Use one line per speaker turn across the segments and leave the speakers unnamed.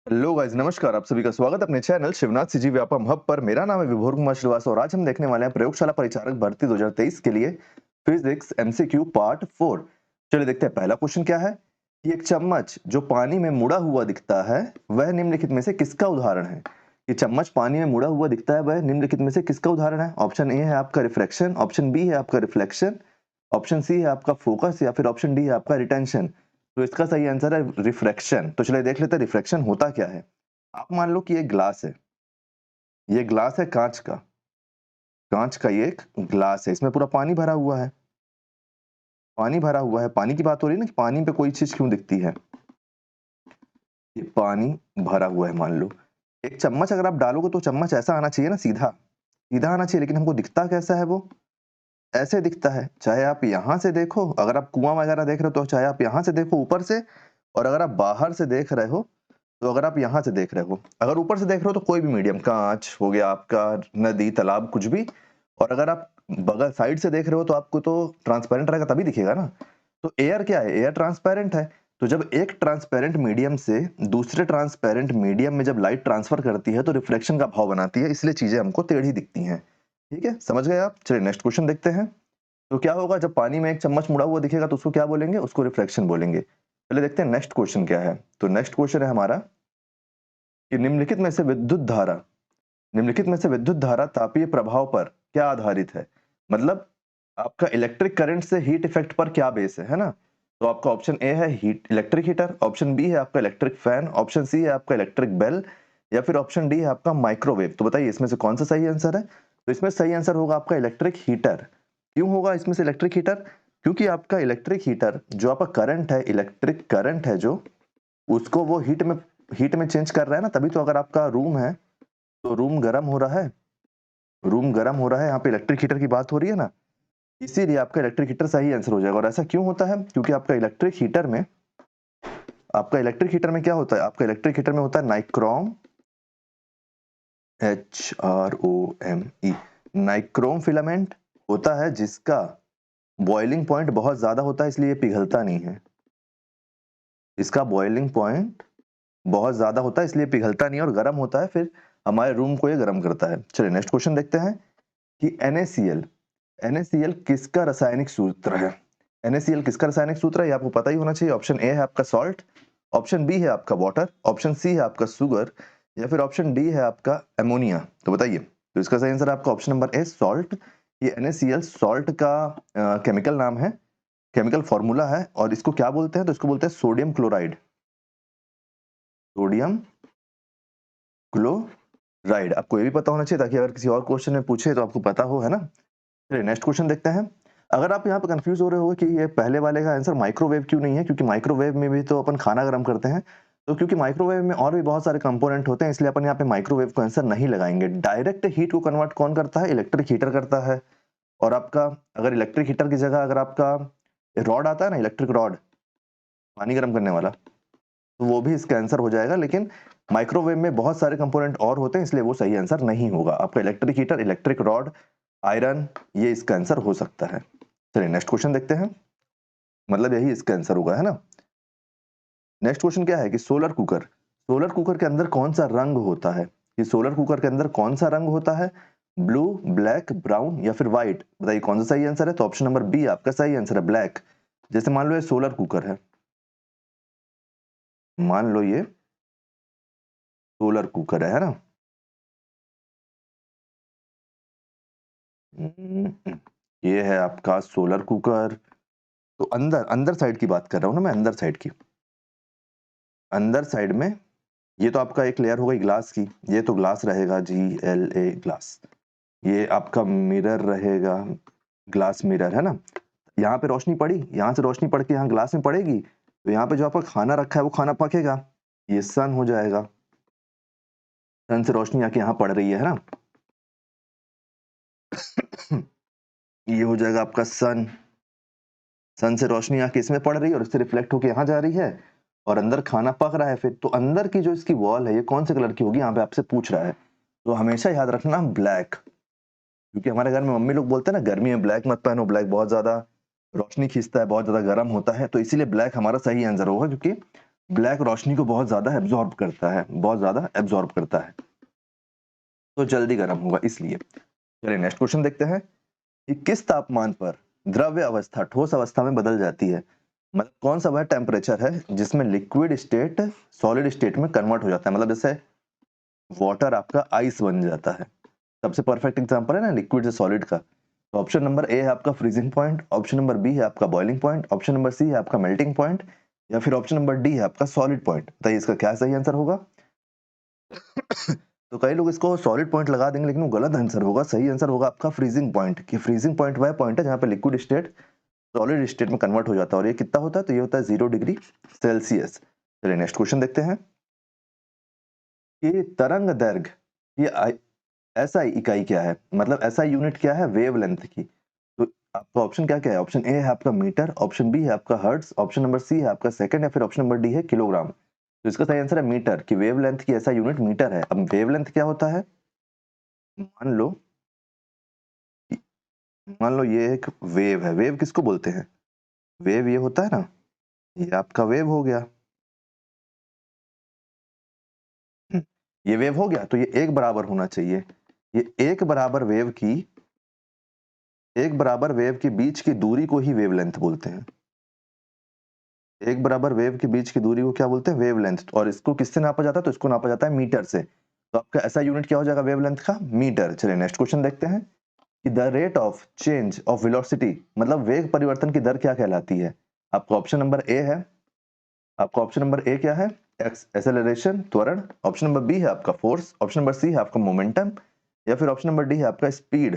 Hello guys, नमस्कार। आप सभी का स्वागत है अपने channel Shivnath CG Vyapam hub पर। मेरा नाम है विभोर कुमार श्रीवास्तव और आज हम देखने वाले हैं प्रयोगशाला परिचारक भर्ती 2023 के लिए फिजिक्स एमसीक्यू पार्ट 4। चलिए देखते हैं पहला क्वेश्चन क्या है कि एक चम्मच जो पानी में मुड़ा हुआ दिखता है वह निम्नलिखित में से किसका उदाहरण है। ये चम्मच पानी में मुड़ा हुआ दिखता है वह निम्नलिखित में से किसका उदाहरण है। ऑप्शन ए है आपका रिफ्रैक्शन, ऑप्शन बी है आपका रिफ्लेक्शन, ऑप्शन सी है आपका फोकस या फिर ऑप्शन डी है आपका रिटेंशन। तो इसका सही आंसर है रिफ्रैक्शन। तो चलिए देख लेते हैं रिफ्रैक्शन होता क्या है। आप मान लो कि ये ग्लास है, ये ग्लास है कांच का, कांच का ये एक ग्लास है, इसमें पूरा पानी भरा हुआ है, पानी भरा हुआ है। पानी की बात हो रही है ना कि पानी पे कोई चीज क्यों दिखती है। ये पानी भरा हुआ है मान लो। एक चम्मच अगर आप डालोगे तो चम्मच ऐसा आना चाहिए ना, सीधा सीधा आना चाहिए, लेकिन हमको दिखता कैसा है वो ऐसे दिखता है। चाहे आप यहां से देखो, अगर आप कुआं वगैरह देख रहे हो तो चाहे आप यहां से देखो ऊपर से, और अगर आप बाहर से देख रहे हो तो अगर आप यहाँ से देख रहे हो, अगर ऊपर से देख रहे हो तो कोई भी मीडियम, कांच हो गया आपका, नदी तालाब कुछ भी, और अगर आप बगल साइड से देख रहे हो तो आपको तो ट्रांसपेरेंट रहेगा तभी दिखेगा ना। तो एयर क्या है, एयर ट्रांसपेरेंट है। तो जब एक ट्रांसपेरेंट मीडियम से दूसरे ट्रांसपेरेंट मीडियम में जब लाइट ट्रांसफर करती है तो रिफ्लेक्शन का भाव बनाती है, इसलिए चीजें हमको टेढ़ी दिखती हैं। ठीक है, समझ गए आप। चलिए नेक्स्ट क्वेश्चन देखते हैं। तो क्या होगा जब पानी में एक चम्मच मुड़ा हुआ दिखेगा तो उसको क्या बोलेंगे, उसको रिफ्लेक्शन बोलेंगे। पहले देखते हैं नेक्स्ट क्वेश्चन क्या है। तो नेक्स्ट क्वेश्चन है हमारा कि निम्नलिखित में से विद्युत धारा तापीय प्रभाव पर क्या आधारित है। मतलब आपका इलेक्ट्रिक करंट से हीट इफेक्ट पर क्या बेस है ना। तो आपका ऑप्शन ए है heat electric heater, option B है आपका इलेक्ट्रिक फैन, ऑप्शन सी है आपका इलेक्ट्रिक बेल, या फिर ऑप्शन डी है आपका माइक्रोवेव। तो बताइए इसमें से कौन सा सही आंसर है। तो इसमें सही आंसर होगा आपका इलेक्ट्रिक हीटर। क्यों होगा इसमें से इलेक्ट्रिक हीटर, क्योंकि आपका इलेक्ट्रिक हीटर जो आपका करंट है, इलेक्ट्रिक करंट है जो, उसको वो हीट में चेंज कर रहा है ना। तभी तो अगर आपका रूम है तो रूम गर्म हो रहा है, रूम गर्म हो रहा है, यहाँ पे इलेक्ट्रिक हीटर की बात हो रही है ना, इसीलिए आपका इलेक्ट्रिक हीटर सही आंसर हो जाएगा। और ऐसा क्यों होता है, क्योंकि आपका इलेक्ट्रिक हीटर में क्या होता है, आपका इलेक्ट्रिक हीटर में होता है नाइक्रोम, HROME, नाइक्रोम फिलामेंट होता है जिसका बॉइलिंग पॉइंट बहुत ज्यादा होता है, इसलिए ये पिघलता नहीं है। इसका बॉइलिंग पॉइंट बहुत ज्यादा होता है इसलिए पिघलता नहीं है और गर्म होता है, फिर हमारे रूम को ये गर्म करता है। चलिए नेक्स्ट क्वेश्चन देखते हैं कि NaCl, NaCl किसका रासायनिक सूत्र है। NaCl किसका रासायनिक सूत्र है ये आपको पता ही होना चाहिए। ऑप्शन ए है आपका सॉल्ट, ऑप्शन बी है आपका वाटर, ऑप्शन सी है आपका शुगर, या फिर ऑप्शन डी है आपका अमोनिया। तो बताइए। तो इसका सही आंसर है आपका ऑप्शन नंबर ए सॉल्ट। ये NaCl सॉल्ट का केमिकल नाम है, केमिकल फॉर्मूला है, और इसको क्या बोलते हैं, तो इसको बोलते हैं सोडियम क्लोराइड, सोडियम क्लोराइड। आपको ये भी पता होना चाहिए ताकि अगर किसी और क्वेश्चन में पूछे तो आपको पता हो, है ना। चलिए नेक्स्ट क्वेश्चन देखते हैं। अगर आप यहाँ पे कंफ्यूज हो रहे हो कि ये पहले वाले का आंसर माइक्रोवेव क्यों नहीं है, क्योंकि माइक्रोवेव में भी तो अपन खाना गर्म करते हैं। तो क्योंकि माइक्रोवेव में और भी बहुत सारे कंपोनेंट होते हैं, इसलिए अपन यहाँ पे माइक्रोवेव को आंसर नहीं लगाएंगे। डायरेक्ट हीट को कन्वर्ट कौन करता है, इलेक्ट्रिक हीटर करता है। और आपका अगर इलेक्ट्रिक हीटर की जगह अगर आपका रॉड आता है ना, इलेक्ट्रिक रॉड, पानी गर्म करने वाला, तो वो भी इसका आंसर हो जाएगा। लेकिन माइक्रोवेव में बहुत सारे कंपोनेंट और होते हैं, इसलिए वो सही आंसर नहीं होगा। आपका electric heater, electric rod, iron, ये इसका आंसर हो सकता है। चलिए नेक्स्ट क्वेश्चन देखते हैं, मतलब यही इसका आंसर होगा, है ना। नेक्स्ट क्वेश्चन क्या है कि सोलर कुकर, सोलर कुकर के अंदर कौन सा रंग होता है। कि सोलर कुकर के अंदर कौन सा रंग होता है, ब्लू, ब्लैक, ब्राउन या फिर व्हाइट। बताइए कौन सा सही आंसर है। तो ऑप्शन नंबर बी आपका सही आंसर है, ब्लैक। जैसे मान लो ये सोलर कुकर है, मान लो ये सोलर कुकर है ना। ये है आपका सोलर कुकर। तो अंदर अंदर साइड की बात कर रहा हूं ना मैं, अंदर साइड की, अंदर साइड में ये तो आपका एक लेयर हो गई ग्लास की, ये तो ग्लास रहेगा, GLA ग्लास। ये आपका मिरर रहेगा, ग्लास मिरर, है ना। यहाँ पे रोशनी पड़ी, यहाँ से रोशनी पड़ के यहाँ ग्लास में पड़ेगी, तो यहाँ पे जो आपका खाना रखा है वो खाना पकेगा, ये सन हो जाएगा। सन से रोशनी आके यहाँ पड़ रही है ना। ये हो जाएगा आपका सन, सन से रोशनी आके इसमें पड़ रही है और इससे रिफ्लेक्ट होके यहाँ जा रही है, और अंदर खाना पक रहा है। फिर तो अंदर की जो इसकी वॉल है ये कौन से कलर की होगी, यहाँ पे आपसे पूछ रहा है। तो हमेशा याद रखना ब्लैक, क्योंकि हमारे घर में मम्मी लोग बोलते हैं ना गर्मी में ब्लैक मत पहनो, ब्लैक बहुत ज्यादा रोशनी खींचता है, बहुत ज्यादा गर्म होता है। तो इसीलिए ब्लैक हमारा सही आंसर होगा, क्योंकि ब्लैक रोशनी को बहुत ज्यादा एब्जॉर्ब करता है, बहुत ज्यादा एब्जॉर्ब करता है, तो जल्दी गर्म होगा इसलिए। चलिए नेक्स्ट क्वेश्चन देखते हैं कि किस तापमान पर द्रव्य अवस्था ठोस अवस्था में बदल जाती है। मतलब कौन सा वह टेम्परेचर है जिसमें लिक्विड स्टेट सॉलिड स्टेट में कन्वर्ट हो जाता है, मतलब जैसे वाटर आपका आइस बन जाता है। सबसे परफेक्ट एग्जांपल है ना लिक्विड से सॉलिड का। तो ऑप्शन नंबर ए है आपका freezing point, option number B है आपका boiling point, option number C है आपका मेल्टिंग पॉइंट, या फिर ऑप्शन नंबर डी है आपका सॉलिड पॉइंट। बताइए इसका क्या सही आंसर होगा। तो कई लोग इसको सॉलिड पॉइंट लगा देंगे, लेकिन वो गलत आंसर होगा। सही आंसर होगा आपका फ्रीजिंग पॉइंट, कि फ्रीजिंग पॉइंट वह पॉइंट है जहां पे लिक्विड स्टेट सॉलिड स्टेट में कन्वर्ट हो जाता है। और ये कितना होता है, तो ये होता है 0 डिग्री सेल्सियस। चलिए नेक्स्ट क्वेश्चन देखते हैं कि तरंग दैर्घ्य ये एसआई इकाई क्या है, मतलब एसआई यूनिट क्या है वेवलेंथ की। तो आपका ऑप्शन क्या क्या है, ऑप्शन ए है आपका मीटर, ऑप्शन बी है आपका हर्ट्ज, ऑप्शन नंबर सी है आपका सेकंड, या फिर ऑप्शन नंबर डी है किलोग्राम। तो इसका सही आंसर है मीटर, की वेवलेंथ की एसआई यूनिट मीटर है। अब वेवलेंथ क्या होता है, मान लो मान लो ये एक वेव है। वेव किसको बोलते हैं, वेव ये होता है ना, ये आपका वेव हो गया। ये वेव हो गया, तो ये एक बराबर होना चाहिए। ये एक बराबर वेव के बीच की दूरी को ही वेवलेंथ बोलते हैं। एक बराबर वेव के बीच की दूरी को क्या बोलते हैं, वेवलेंथ। और इसको किससे नापा जाता है, तो इसको नापा जाता है मीटर से। तो आपका ऐसा यूनिट क्या हो जाएगा वेवलेंथ का, मीटर। चलिए नेक्स्ट क्वेश्चन देखते हैं कि the rate of change of velocity, मतलब वेग परिवर्तन की दर क्या कहलाती है। आपका ऑप्शन नंबर ए है, आपका ऑप्शन नंबर ए क्या है, एक्स एक्सेलरेशन त्वरण, ऑप्शन नंबर बी है आपका फोर्स, ऑप्शन नंबर सी है आपका मोमेंटम, या फिर ऑप्शन नंबर डी है आपका स्पीड।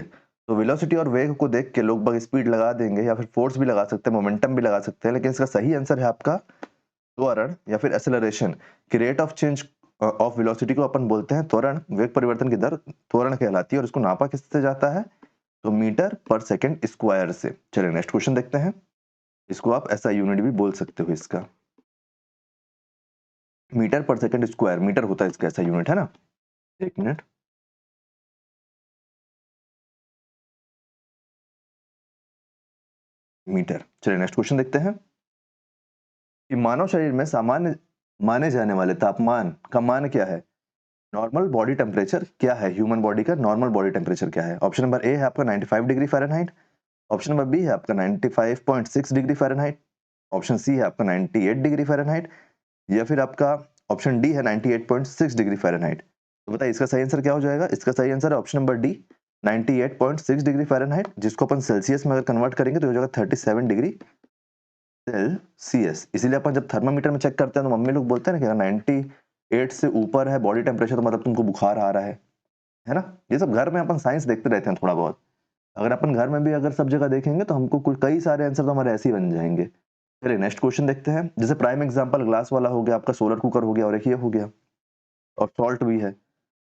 तो वेलोसिटी और वेग को देख के लोग बाग स्पीड लगा देंगे, या फिर फोर्स भी लगा सकते हैं, मोमेंटम भी लगा सकते हैं, लेकिन इसका सही आंसर है आपका त्वरण या फिर एक्सेलरेशन। कि rate of change of velocity को अपन बोलते हैं त्वरण, वेग परिवर्तन की दर त्वरण कहलाती है, और इसको नापा किससे जाता है, तो मीटर पर सेकंड स्क्वायर से। चलिए नेक्स्ट क्वेश्चन देखते हैं, इसको आप ऐसा यूनिट भी बोल सकते हो इसका, मीटर पर सेकंड स्क्वायर, मीटर होता है इसका ऐसा यूनिट, है ना। एक मिनट, मीटर। चलिए नेक्स्ट क्वेश्चन देखते हैं कि मानव शरीर में सामान्य माने जाने वाले तापमान का मान क्या है। नॉर्मल बॉडी टेम्परेचर क्या है, ह्यूमन बॉडी का नॉर्मल बॉडी टेम्परेचर क्या है। ऑप्शन नंबर ए है आपका 95 degree Fahrenheit, option number B है आपका 95.6 डिग्री फ़ारेनहाइट, ऑप्शन सी है आपका 98 डिग्री फ़ारेनहाइट, या फिर आपका ऑप्शन डी है 98.6 डिग्री फ़ारेनहाइट। तो बताइए इसका सही आंसर क्या हो जाएगा। इसका सही आंसर है option number D 98.6 degree Fahrenheit, जिसको अपन सेल्सियस में अगर कन्वर्ट करेंगे तो हो जाएगा 37 डिग्री सेल्सियस। इसीलिए अपन जब थर्मामीटर में चेक करते हैं तो मम्मी लोग बोलते हैं ना कि 98 से ऊपर है बॉडी टेम्परेचर, तो मतलब तुमको बुखार आ रहा है ना। ये सब घर में अपन साइंस देखते रहते हैं थोड़ा बहुत। अगर अपन घर में भी अगर सब जगह देखेंगे तो हमको कुछ कई सारे आंसर तो हमारे ऐसे ही बन जाएंगे। चलिए नेक्स्ट क्वेश्चन देखते हैं। जैसे प्राइम एग्जांपल ग्लास वाला हो गया, आपका सोलर कुकर हो गया, और एक ये हो गया, और सॉल्ट भी है।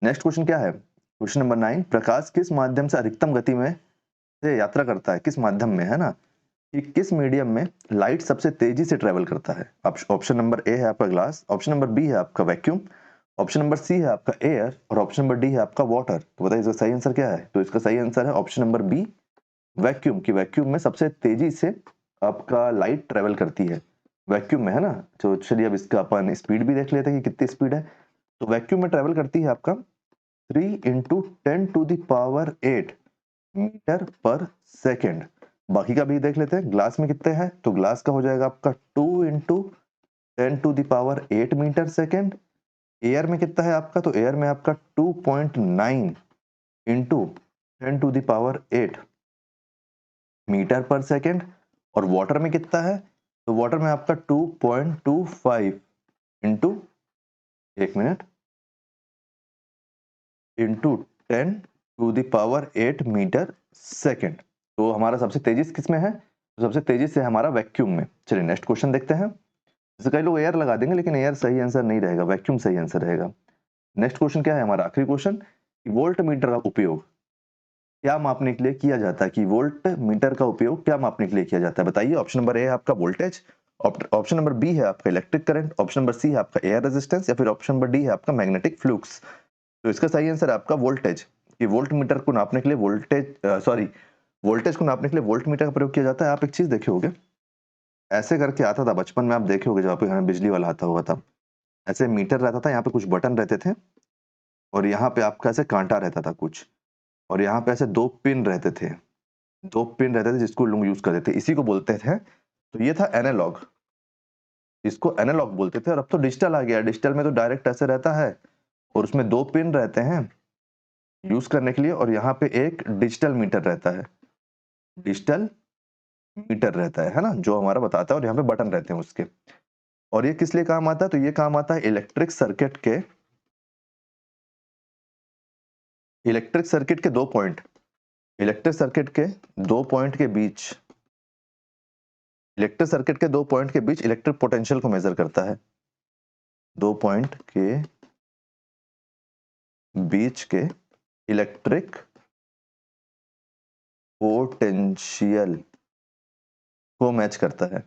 नेक्स्ट क्वेश्चन क्या है, क्वेश्चन नंबर 9, प्रकाश किस माध्यम से अधिकतम गति में से यात्रा करता है, किस माध्यम में, है ना। कि किस मीडियम में लाइट सबसे तेजी से ट्रेवल करता है। ऑप्शन नंबर ए है आपका ग्लास, ऑप्शन नंबर बी है आपका वैक्यूम, ऑप्शन नंबर सी है आपका एयर, और ऑप्शन नंबर डी है आपका वाटर। तो बताइए इसका सही आंसर क्या है। तो इसका सही आंसर है ऑप्शन नंबर बी वैक्यूम, की वैक्यूम में सबसे तेजी से आपका लाइट ट्रेवल करती है, वैक्यूम में, है ना। तो चलिए अब इसका अपन स्पीड भी देख लेते हैं कि कितनी स्पीड है। तो वैक्यूम में ट्रेवल करती है आपका 3 × 10⁸ मीटर पर सेकेंड। बाकी का भी देख लेते हैं, ग्लास में कितने हैं, तो ग्लास का हो जाएगा आपका 2 × 10⁸ मीटर सेकेंड। एयर में कितना है आपका, तो एयर में आपका 2.9 × 10⁸ मीटर पर सेकेंड। और वाटर में कितना है, तो वाटर में आपका 2.25 इंटू, एक मिनट, इंटू 10⁸ मीटर सेकेंड। तो हमारा सबसे तेजी किस में है, तो सबसे तेजी से हमारा वैक्यूम में। चलिए नेक्स्ट क्वेश्चन देखते हैं। जैसे कई लोग एयर लगा देंगे, लेकिन एयर सही आंसर नहीं रहेगा, वैक्यूम सही आंसर रहेगा। नेक्स्ट क्वेश्चन क्या है हमारा आखिरी क्वेश्चन, वोल्ट मीटर का उपयोग क्या मापने के लिए किया जाता है, कि वोल्ट मीटर का उपयोग क्या मापने के लिए किया जाता है। बताइए। ऑप्शन नंबर ए है आपका वोल्टेज, ऑप्शन नंबर बी है आपका electric current, option number C है आपका एयर रेजिस्टेंस, या फिर ऑप्शन नंबर डी है आपका मैग्नेटिक फ्लूक्स। तो इसका सही आंसर है आपका वोल्टेज, कि वोल्ट मीटर को नापने के लिए वोल्टेज को नापने के लिए वोल्ट मीटर का प्रयोग किया जाता है। आप एक चीज देखे होगे ऐसे करके आता था बचपन में, आप देखे होंगे जब आपके घर में बिजली वाला आता होगा तब। ऐसे मीटर रहता था, यहाँ पे कुछ बटन रहते थे और यहाँ पे आपका ऐसे काँटा रहता था कुछ, और यहाँ पे ऐसे 2 पिन रहते थे। 2 पिन रहते थे जिसको लोग यूज़ करते थे, इसी को बोलते थे, तो ये था एनालॉग। इसको एनालॉग बोलते थे और अब तो डिजिटल आ गया। डिजिटल में तो डायरेक्ट ऐसे रहता है और उसमें 2 पिन रहते हैं यूज़ करने के लिए, और यहाँ पे एक डिजिटल मीटर रहता है। डिजिटल मीटर रहता है ना? जो हमारा बताता है, और यहाँ पे बटन रहते हैं उसके। और ये किस लिए काम आता है? तो ये काम आता है इलेक्ट्रिक सर्किट के 2 पॉइंट, इलेक्ट्रिक सर्किट के 2 पॉइंट के बीच, इलेक्ट्रिक सर्किट के 2 पॉइंट के बीच इलेक्ट्रिक पोटेंशियल को मेजर करता है। 2 पॉइंट के बीच के इलेक्ट्रिक पोटेंशियल को मैच करता है।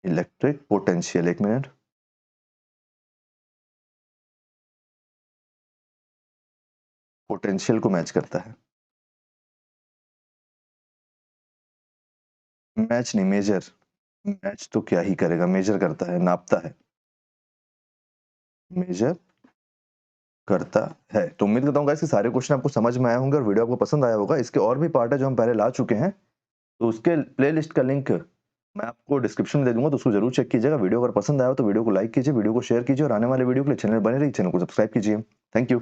Electric potential, 1 minute. पोटेंशियल को मैच करता है। मैच नहीं, मेजर। मैच तो क्या ही करेगा, मेजर करता है, नापता है। मेजर करता है। तो उम्मीद करता हूँ गाइस कि सारे क्वेश्चन आपको समझ में आए होंगे और वीडियो आपको पसंद आया होगा। इसके और भी पार्ट है जो हम पहले ला चुके हैं, तो उसके प्लेलिस्ट का लिंक मैं आपको डिस्क्रिप्शन में दे दूंगा, तो उसको जरूर चेक कीजिएगा। वीडियो अगर पसंद आया हो तो वीडियो को लाइक कीजिए, वीडियो को शेयर कीजिए, और आने वाले वीडियो के लिए चैनल बने रहिए, चैनल को सब्सक्राइब कीजिए। Thank you.